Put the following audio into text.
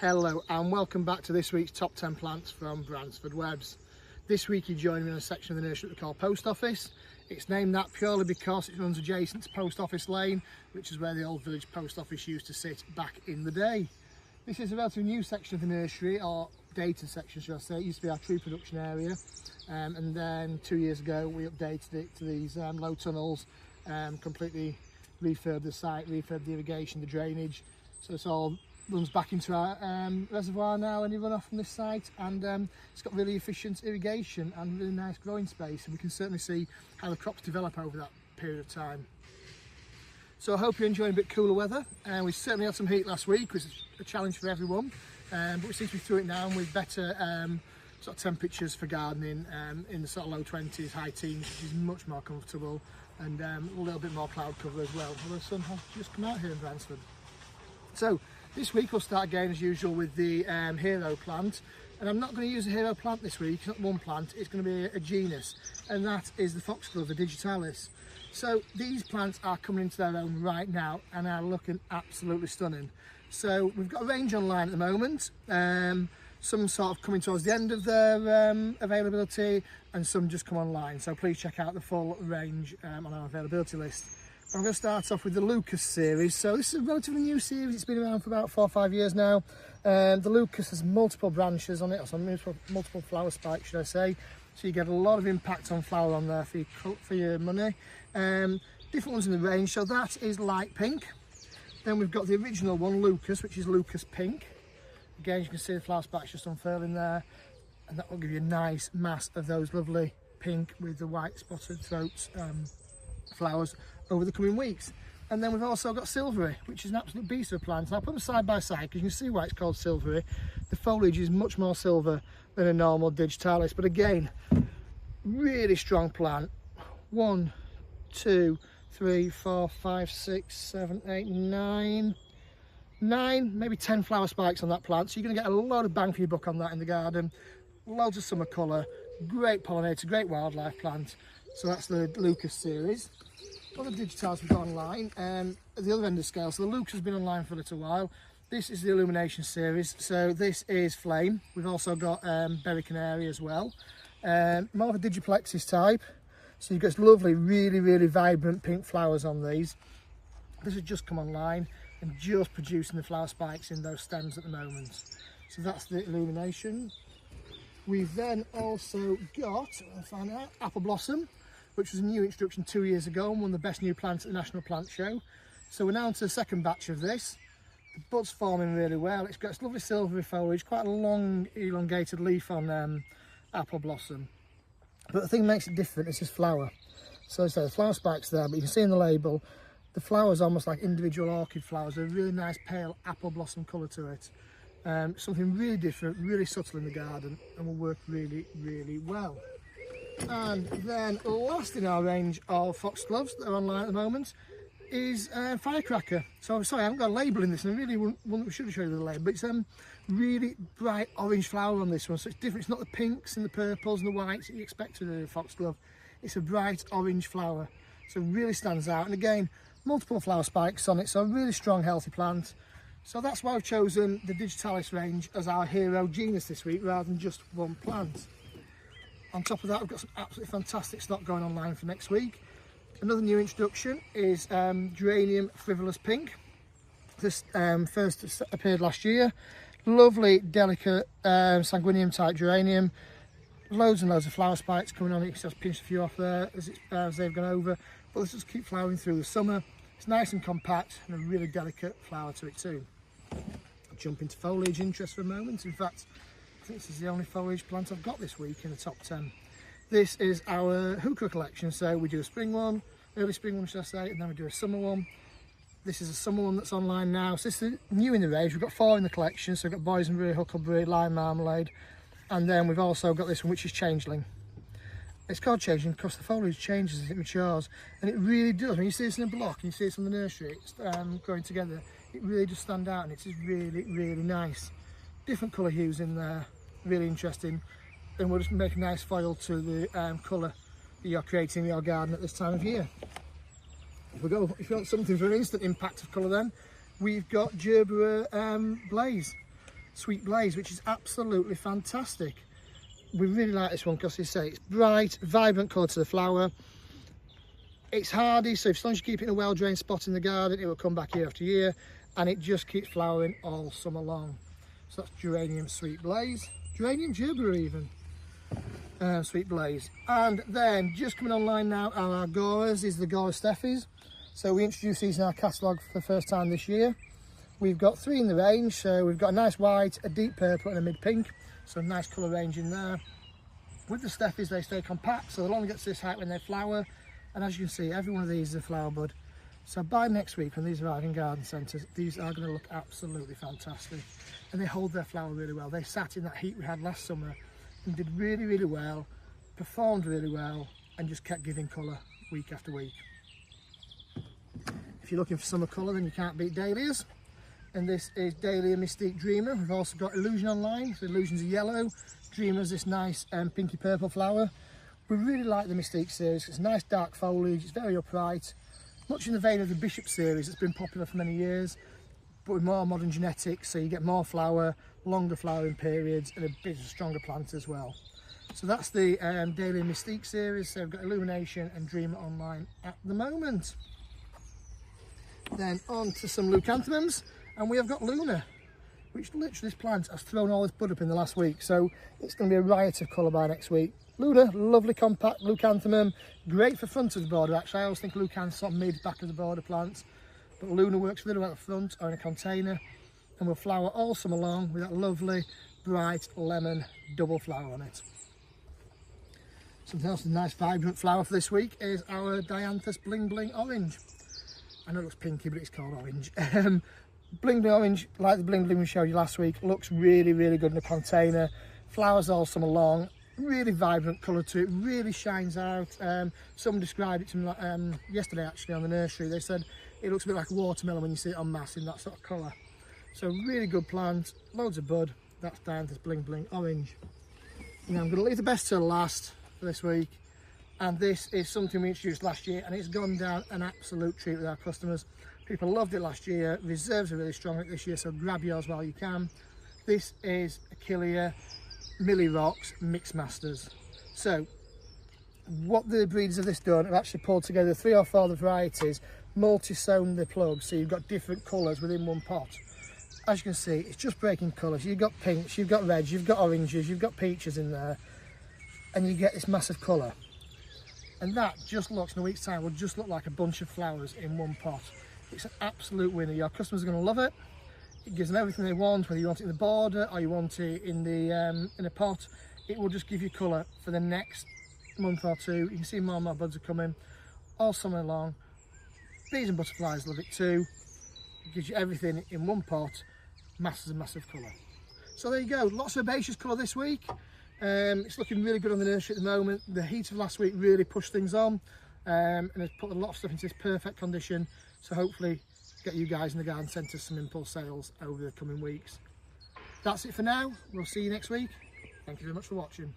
Hello and welcome back to this week's top 10 plants from Bransford Webs. This week you join me in a section of the nursery that we call Post Office. It's named that purely because it runs adjacent to Post Office Lane, which is where the old village post office used to sit back in the day. This is a relatively new section of the nursery, or updated section should I say. It used to be our tree production area, and then 2 years ago we updated it to these low tunnels, completely refurbed the site, refurbed the irrigation, the drainage, so it's all runs back into our reservoir now, any runoff from this site, and it's got really efficient irrigation and really nice growing space, and we can certainly see how the crops develop over that period of time. So I hope you're enjoying a bit cooler weather, and we certainly had some heat last week, which is a challenge for everyone, but we seem to be through it now, and with better sort of temperatures for gardening in the sort of low 20s, high teens, which is much more comfortable, and a little bit more cloud cover as well, although the sun has just come out here in Bransford. So this week we'll start again as usual with the hero plant, and I'm not going to use a hero plant this week. It's not one plant, it's going to be a genus, and that is the foxglove, the Digitalis. So these plants are coming into their own right now and are looking absolutely stunning. So we've got a range online at the moment, some sort of coming towards the end of their availability, and some just come online, so please check out the full range on our availability list. I'm going to start off with the Lucas series. So this is a relatively new series, it's been around for about 4 or 5 years now. The Lucas has multiple branches on it, or some multiple flower spikes should I say, so you get a lot of impact on flower on there for your money. Different ones in the range, so that is light pink. Then we've got the original one, Lucas, which is Lucas pink. Again, you can see the flower spikes just unfurling there, and that will give you a nice mass of those lovely pink with the white spotted throats flowers over the coming weeks. And then we've also got Silvery, which is an absolute beast of a plant, and I'll put them side by side because you can see why it's called Silvery. The foliage is much more silver than a normal Digitalis, but again, really strong plant. 1, 2, 3, 4, 5, 6, 7, 8, 9, maybe 10 flower spikes on that plant, so you're going to get a lot of bang for your buck on that in the garden. Loads of summer colour, great pollinator, great wildlife plant. So that's the Lucas series. Other Digitalis we've got online at the other end of the scale. So the Lucas has been online for a little while. This is the Illumination series. So this is Flame. We've also got Berry Canary as well. More of a Digiplexis type. So you've got this lovely, really vibrant pink flowers on these. This has just come online and just producing the flower spikes in those stems at the moment. So that's the Illumination. We've then also got, I'll find out, Apple Blossom, which was a new introduction 2 years ago and one of the best new plants at the National Plant Show. So we're now into the second batch of this. The bud's forming really well. It's got this lovely silvery foliage, quite a long elongated leaf on Apple Blossom. But the thing that makes it different is this flower. So the flower spike's there, but you can see in the label, the flower's almost like individual orchid flowers, a really nice pale apple blossom colour to it. Something really different, really subtle in the garden, and will work really well. And then last in our range of foxgloves that are online at the moment is Firecracker. So I'm sorry, I haven't got a label in this, and I really should have shown you the label, but it's really bright orange flower on this one, so it's different. It's not the pinks and the purples and the whites that you expect with a foxglove. It's a bright orange flower, so it really stands out. And again, multiple flower spikes on it, so a really strong, healthy plant. So that's why I've chosen the Digitalis range as our hero genus this week, rather than just one plant. On top of that, we've got some absolutely fantastic stock going online for next week. Another new introduction is Geranium Frivolous Pink. This first appeared last year. Lovely, delicate sanguinium type geranium. Loads and loads of flower spikes coming on it. You can just pinch a few off there as they've gone over. But this just keep flowering through the summer. It's nice and compact and a really delicate flower to it too. I'll jump into foliage interest for a moment. In fact, I think this is the only foliage plant I've got this week in the top 10. This is our hooker collection, so we do a spring one, early spring one should I say, and then we do a summer one. This is a summer one that's online now, so this is new in the range. We've got 4 in the collection, so we've got boysenberry, huckleberry, lime marmalade, and then we've also got this one which is changeling. It's called changeling because the foliage changes as it matures, and it really does. When you see this in a block and you see this on the nursery, it's growing together, it really does stand out, and it's really nice. Different colour hues in there, really interesting, and we'll just make a nice foil to the colour that you're creating in your garden at this time of year. If you want something for an instant impact of colour, then we've got Gerbera Blaze. Sweet Blaze, which is absolutely fantastic. We really like this one because, as I say, it's bright, vibrant colour to the flower. It's hardy, so as long as you keep it in a well-drained spot in the garden, it will come back year after year, and it just keeps flowering all summer long. So that's Geranium Sweet Blaze, Geranium Gerbera even, Sweet Blaze. And then just coming online now are our Goras, these are the Gora Steffies. So we introduced these in our catalogue for the first time this year. We've got 3 in the range, so we've got a nice white, a deep purple and a mid pink, so a nice colour range in there. With the Steffies, they stay compact, so they'll only get to this height when they flower, and as you can see, every one of these is a flower bud. So by next week, when these arrive in garden centres, these are going to look absolutely fantastic, and they hold their flower really well. They sat in that heat we had last summer and did really, really well, performed really well, and just kept giving colour week after week. If you're looking for summer colour, then you can't beat dahlias. And this is Dahlia Mystique Dreamer. We've also got Illusion online. So Illusion's a yellow, Dreamer's this nice pinky purple flower. We really like the Mystique series. It's nice dark foliage, it's very upright. Much in the vein of the Bishop series that's been popular for many years, but with more modern genetics, so you get more flower, longer flowering periods, and a bit of a stronger plant as well. So that's the Dahlia Mystique series. So we've got Illumination and Dreamer online at the moment. Then on to some leucanthemums. And we have got Luna, which literally this plant has thrown all this bud up in the last week, so it's going to be a riot of colour by next week. Luna, lovely compact leucanthemum, great for front of the border actually. I always think leucanthemum sort of mid back of the border plants, but Luna works really well at the front or in a container, and will flower all summer long with that lovely bright lemon double flower on it. Something else, a nice vibrant flower for this week is our Dianthus Bling Bling Orange. I know it looks pinky, but it's called orange. Bling Bling Orange, like the Bling Bling we showed you last week, looks really, really good in a container. Flowers all summer long, really vibrant colour to it, really shines out. Someone described it to me yesterday actually on the nursery. They said it looks a bit like a watermelon when you see it en masse in that sort of colour. So really good plant, loads of bud. That's Dianthus Bling Bling Orange. Now I'm going to leave the best to last for this week. And this is something we introduced last year, and it's gone down an absolute treat with our customers. People loved it last year, reserves are really strong this year, so grab yours while you can. This is Achillea Millie Rocks Mix Masters. So what the breeders of this done have actually pulled together 3 or 4 of the varieties, multi-sown the plugs, so you've got different colours within one pot. As you can see, it's just breaking colours. You've got pinks, you've got reds, you've got oranges, you've got peaches in there, and you get this massive colour. And that just looks, in a week's time, will just look like a bunch of flowers in one pot. It's an absolute winner. Your customers are going to love it. It gives them everything they want, whether you want it in the border or you want it in a pot. It will just give you colour for the next month or 2. You can see more and more buds are coming all summer long. Bees and butterflies love it too. It gives you everything in one pot, masses and massive colour. So there you go, lots of herbaceous colour this week. It's looking really good on the nursery at the moment. The heat of last week really pushed things on, and has put a lot of stuff into this perfect condition. So hopefully get you guys in the garden centre some impulse sales over the coming weeks. That's it for now. We'll see you next week. Thank you very much for watching.